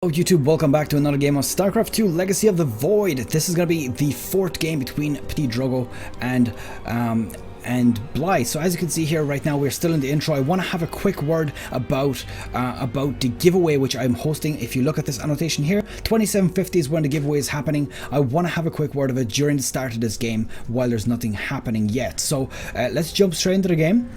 Hello YouTube, welcome back to another game of Starcraft 2 Legacy of the Void. This is going to be the fourth game between PtitDrogo and Bly. So as you can see here right now, we're still in the intro. I want to have a quick word about the giveaway which I'm hosting. If you look at this annotation here, 2750 is when the giveaway is happening. I want to have a quick word of it during the start of this game while there's nothing happening yet. So let's jump straight into the game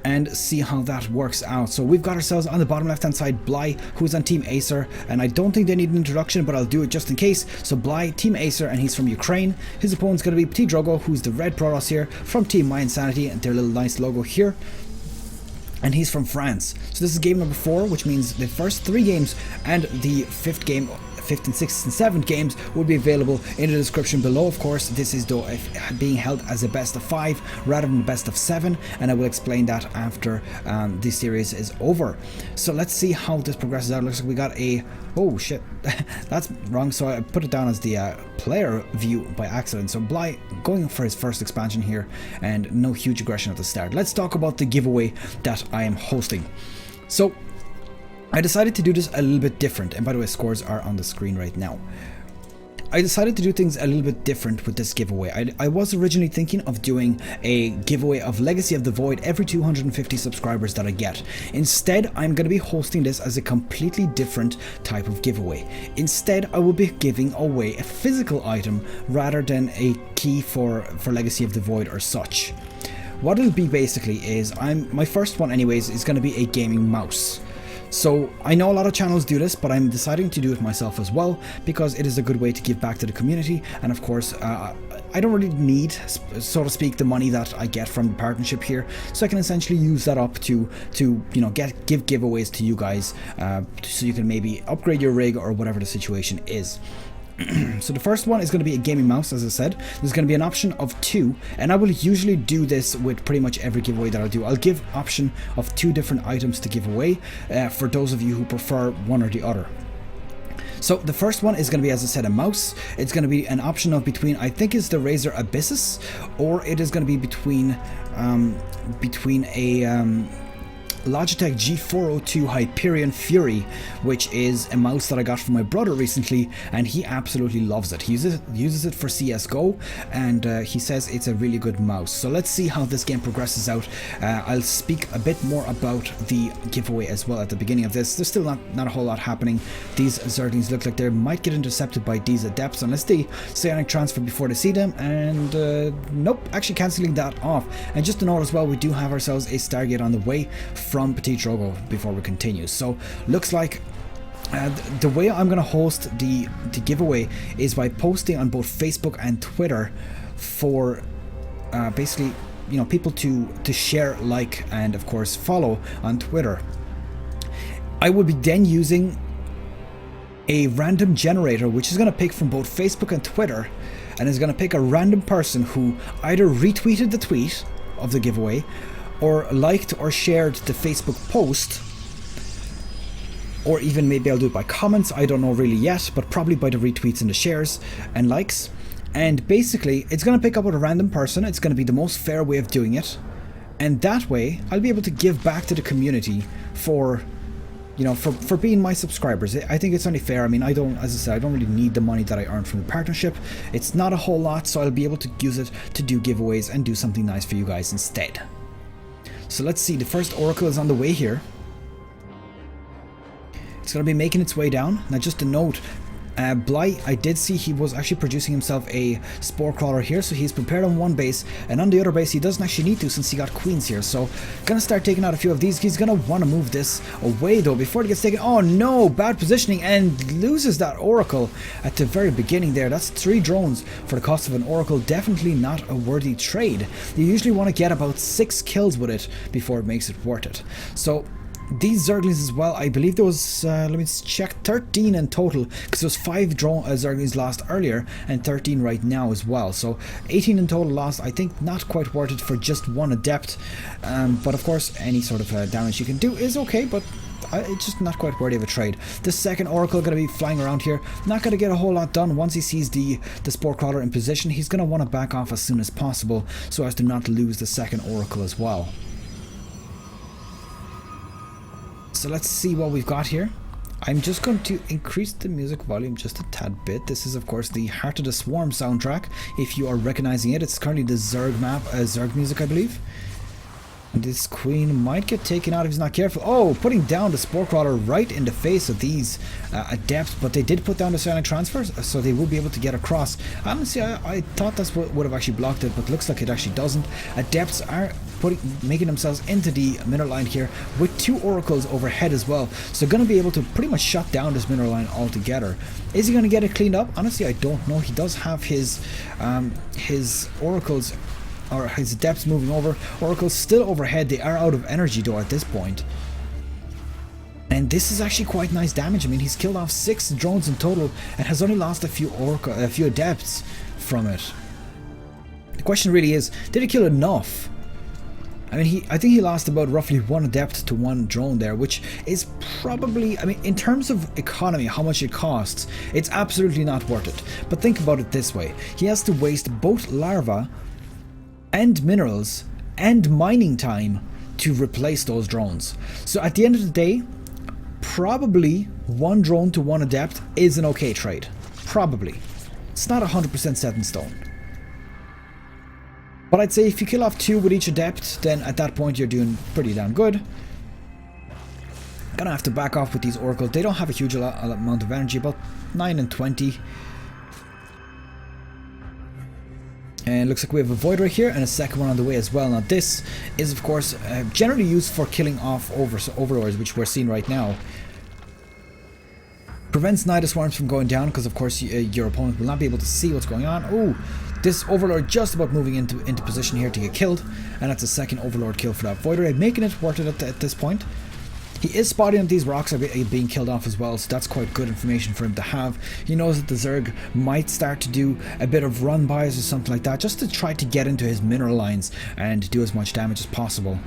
and see how that works out. So we've got ourselves on the bottom left hand side Bly, who's on Team Acer, and I don't think they need an introduction, but I'll do it just in case. So Bly, Team Acer, and he's from Ukraine. His opponent's going to be PtitDrogo, who's the red Protoss here, from Team mYinsanity, and their little nice logo here. And he's from France. So this is game number 4, which means the first 3 games and the 5th game, 5th and 6th and 7th games will be available in the description below. Of course, this is being held as a best of 5 rather than a best of 7, and I will explain that after this series is over. So let's see how this progresses out. Looks like we got a... oh shit, that's wrong. So I put it down as the player view by accident. So Bly going for his first expansion here, and no huge aggression at the start. Let's talk about the giveaway that I am hosting. So I decided to do this a little bit different, and by the way, scores are on the screen right now. I decided to do things a little bit different with this giveaway. I was originally thinking of doing a giveaway of Legacy of the Void every 250 subscribers that I get. Instead, I'm going to be hosting this as a completely different type of giveaway. Instead, I will be giving away a physical item rather than a key for Legacy of the Void or such. What it'll be basically is, my first one anyways is going to be a gaming mouse. So I know a lot of channels do this, but I'm deciding to do it myself as well because it is a good way to give back to the community. And of course, I don't really need, so to speak, the money that I get from the partnership here, so I can essentially use that up to you know, give giveaways to you guys, so you can maybe upgrade your rig or whatever the situation is. So the first one is going to be a gaming mouse. As I said, there's going to be an option of 2, and I will usually do this with pretty much every giveaway that I'll do. I'll give option of 2 different items to give away for those of you who prefer one or the other. So the first one is going to be, as I said, a mouse. It's going to be an option of between, I think it's the Razer Abyssus, or it is going to be between a Logitech G402 Hyperion Fury, which is a mouse that I got from my brother recently, and he absolutely loves it. He uses it for CSGO, and he says it's a really good mouse. So let's see how this game progresses out. I'll speak a bit more about the giveaway as well at the beginning of this. There's still not a whole lot happening. These Zerglings look like they might get intercepted by these Adepts unless they psionic transfer before they see them, and nope, actually cancelling that off. And just to note as well, we do have ourselves a Stargate on the way from PtitDrogo before we continue. So looks like the way I'm going to host the giveaway is by posting on both Facebook and Twitter for basically, you know, people to share, like, and of course follow on Twitter. I will be then using a random generator which is going to pick from both Facebook and Twitter, and is going to pick a random person who either retweeted the tweet of the giveaway or liked or shared the Facebook post, or even maybe I'll do it by comments. I don't know really yet, but probably by the retweets and the shares and likes. And basically it's going to pick up with a random person. It's going to be the most fair way of doing it, and that way I'll be able to give back to the community for, you know, for being my subscribers. I think it's only fair. I mean, as I said, I don't really need the money that I earned from the partnership. It's not a whole lot, so I'll be able to use it to do giveaways and do something nice for you guys instead. So let's see, the first Oracle is on the way here. It's going to be making its way down. Now just a note, Bly, I did see he was actually producing himself a Spore Crawler here, so he's prepared on one base, and on the other base he doesn't actually need to since he got Queens here. So gonna start taking out a few of these. He's gonna want to move this away though before it gets taken. Oh no, bad positioning, and loses that Oracle at the very beginning there. That's 3 drones for the cost of an Oracle. Definitely not a worthy trade. You usually want to get about 6 kills with it before it makes it worth it. So these Zerglings as well, I believe there was, let me check, 13 in total, because there was 5 Zerglings lost earlier and 13 right now as well. So 18 in total lost. I think not quite worth it for just 1 Adept, but of course any sort of damage you can do is okay, but it's just not quite worthy of a trade. The second Oracle going to be flying around here, not going to get a whole lot done. Once he sees the Spore Crawler in position, he's going to want to back off as soon as possible so as to not lose the second Oracle as well. So let's see what we've got here. I'm just going to increase the music volume just a tad bit. This is of course the Heart of the Swarm soundtrack. If you are recognizing it, it's currently the Zerg map, Zerg music I believe. And this queen might get taken out if he's not careful. Oh, putting down the Spore Crawler right in the face of these adepts, but they did put down the Psionic Transfers, so they will be able to get across. Honestly, I thought that's what would have actually blocked it, but looks like it actually doesn't. Adepts are making themselves into the mineral line here with 2 oracles overhead as well, so going to be able to pretty much shut down this mineral line altogether. Is he going to get it cleaned up? Honestly, I don't know. He does have his oracles, or his adepts moving over. Oracles still overhead. They are out of energy though at this point. And this is actually quite nice damage. I mean, he's killed off 6 drones in total and has only lost a few adepts from it. The question really is, did he kill enough? I mean, I think he lost about roughly 1 adept to 1 drone there, which is probably, I mean, in terms of economy, how much it costs, it's absolutely not worth it. But think about it this way. He has to waste both larvae and minerals and mining time to replace those drones. So at the end of the day, probably 1 drone to 1 adept is an okay trade. Probably. It's not 100% set in stone. But I'd say if you kill off 2 with each adept, then at that point you're doing pretty damn good. Gonna have to back off with these oracles. They don't have a huge amount of energy, about 9 and 20. And looks like we have a Void right here and a second one on the way as well. Now this is of course generally used for killing off overlords, which we're seeing right now. Prevents Nidus Swarms from going down because of course your opponent will not be able to see what's going on. Oh, this Overlord just about moving into position here to get killed. And that's a second Overlord kill for that Void Ray, making it worth it at this point. He is spotting that these rocks are being killed off as well, so that's quite good information for him to have. He knows that the Zerg might start to do a bit of run-bys or something like that, just to try to get into his mineral lines and do as much damage as possible.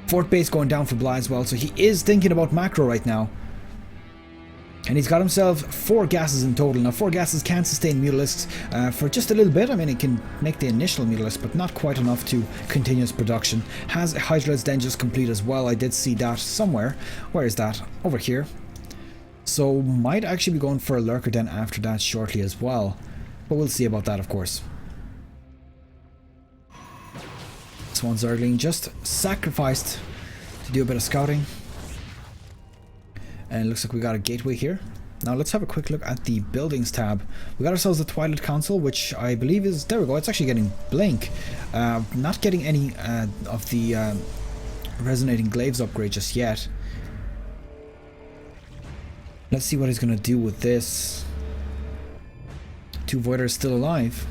Fort base going down for Bly as well, so he is thinking about macro right now. And he's got himself 4 gases in total. Now 4 gases can sustain Mutalisks for just a little bit. I mean, it can make the initial Mutalisk, but not quite enough to continuous production. Has a Hydra's Den just complete as well. I did see that somewhere. Where is that? Over here. So might actually be going for a Lurker Den after that shortly as well. But we'll see about that, of course. This one Zergling just sacrificed to do a bit of scouting. And it looks like we got a gateway here. Now let's have a quick look at the buildings tab. We got ourselves the Twilight Council, which I believe is, there we go, it's actually getting Blink. Not getting any of the Resonating Glaives upgrade just yet. Let's see what he's going to do with this. 2 Voiders still alive.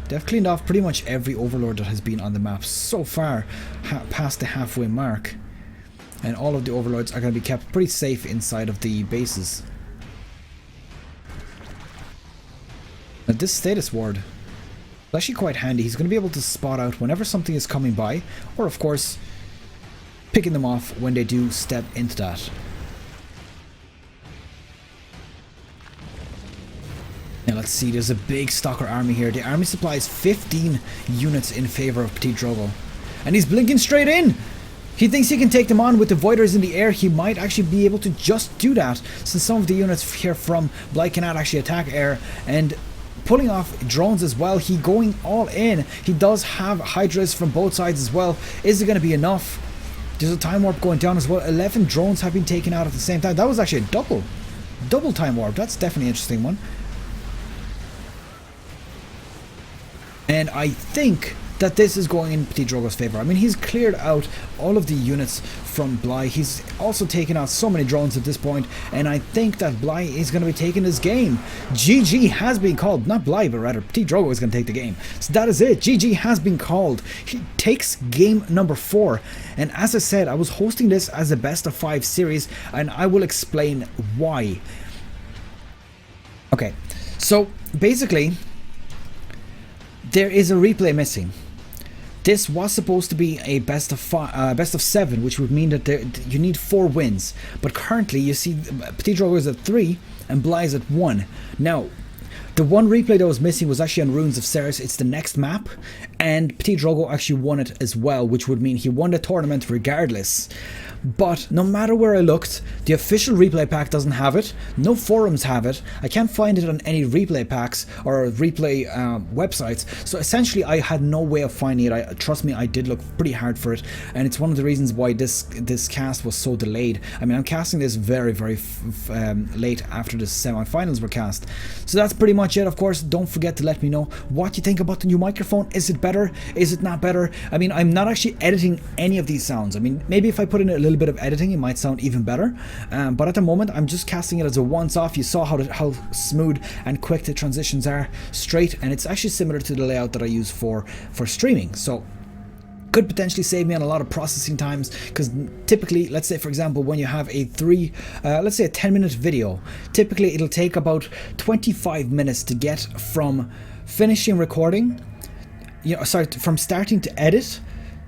They've cleaned off pretty much every Overlord that has been on the map so far, past the halfway mark. And all of the Overlords are going to be kept pretty safe inside of the bases. Now this status ward is actually quite handy. He's going to be able to spot out whenever something is coming by, or of course picking them off when they do step into that. Now let's see, there's a big Stalker army here. The army supplies 15 units in favor of PtitDrogo. And he's blinking straight in! He thinks he can take them on with the Voiders in the air. He might actually be able to just do that, since some of the units here from Bly cannot actually attack air, and pulling off drones as well. He going all in. He does have Hydras from both sides as well. Is it going to be enough? There's a time warp going down as well. 11 drones have been taken out at the same time. That was actually a double time warp. That's definitely an interesting one. And I think that this is going in PtitDrogo's favor. I mean, he's cleared out all of the units from Bly. He's also taken out so many drones at this point, and I think that Bly is going to be taking this game. GG has been called. Not Bly, but rather PtitDrogo is going to take the game. So that is it. GG has been called. He takes game number 4. And as I said, I was hosting this as a best of 5 series, and I will explain why. Okay, so basically, there is a replay missing. This was supposed to be a best of 7, which would mean that you need 4 wins. But currently, you see, PtitDrogo is at 3 and Bly is at 1. Now, the one replay that was missing was actually on Ruins of Ceres. It's the next map, And PtitDrogo actually won it as well, which would mean he won the tournament regardless. But no matter where I looked, the official replay pack doesn't have it, no forums have it, I can't find it on any replay packs or replay websites, so essentially I had no way of finding it. Trust me, I did look pretty hard for it, and it's one of the reasons why this cast was so delayed. I mean, I'm casting this very late after the semi-finals were cast. So that's pretty much it. Of course, don't forget to let me know what you think about the new microphone. Is it better? Is it not better? I mean, I'm not actually editing any of these sounds. I mean, maybe if I put in a little bit of editing, it might sound even better, but at the moment I'm just casting it as a once-off. You saw how smooth and quick the transitions are, straight, and it's actually similar to the layout that I use for streaming, so could potentially save me on a lot of processing times, because typically, let's say for example, when you have a let's say a 10-minute video, typically it'll take about 25 minutes to get from finishing recording, from starting to edit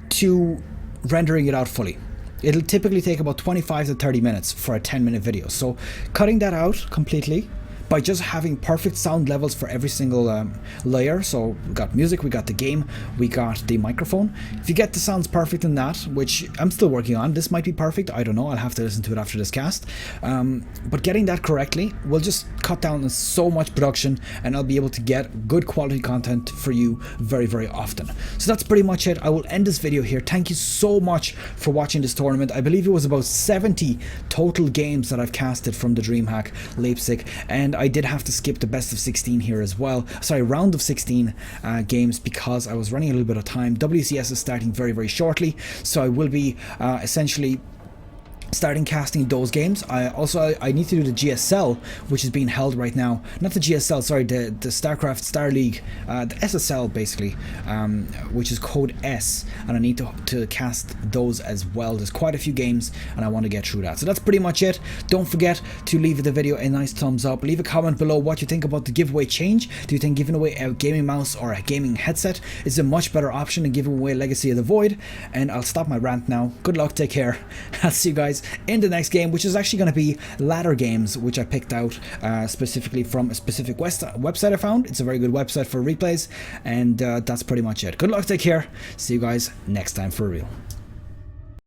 to rendering it out fully. It'll typically take about 25 to 30 minutes for a 10-minute video. So cutting that out completely by just having perfect sound levels for every single layer. So we got music, we got the game, we got the microphone. If you get the sounds perfect in that, which I'm still working on, this might be perfect, I don't know, I'll have to listen to it after this cast. But getting that correctly will just cut down on so much production, and I'll be able to get good quality content for you very often. So that's pretty much it. I will end this video here. Thank you so much for watching this tournament. I believe it was about 70 total games that I've casted from the Dreamhack Leipzig, and I did have to skip the best of 16 here as well. Sorry, round of 16 games, because I was running a little bit of time. WCS is starting very shortly, so I will be essentially starting casting those games. I need to do the GSL, which is being held right now. Not the GSL, sorry, the Starcraft Star League, the SSL basically, which is code S, and I need to cast those as well. There's quite a few games, and I want to get through that. So that's pretty much it. Don't forget to leave the video a nice thumbs up. Leave a comment below what you think about the giveaway change. Do you think giving away a gaming mouse or a gaming headset is a much better option than giving away Legacy of the Void? And I'll stop my rant now. Good luck, take care. I'll see you guys in the next game, which is actually going to be ladder games, which I picked out specifically from a specific website I found. It's a very good website for replays, and that's pretty much it. Good luck, take care. See you guys next time for real.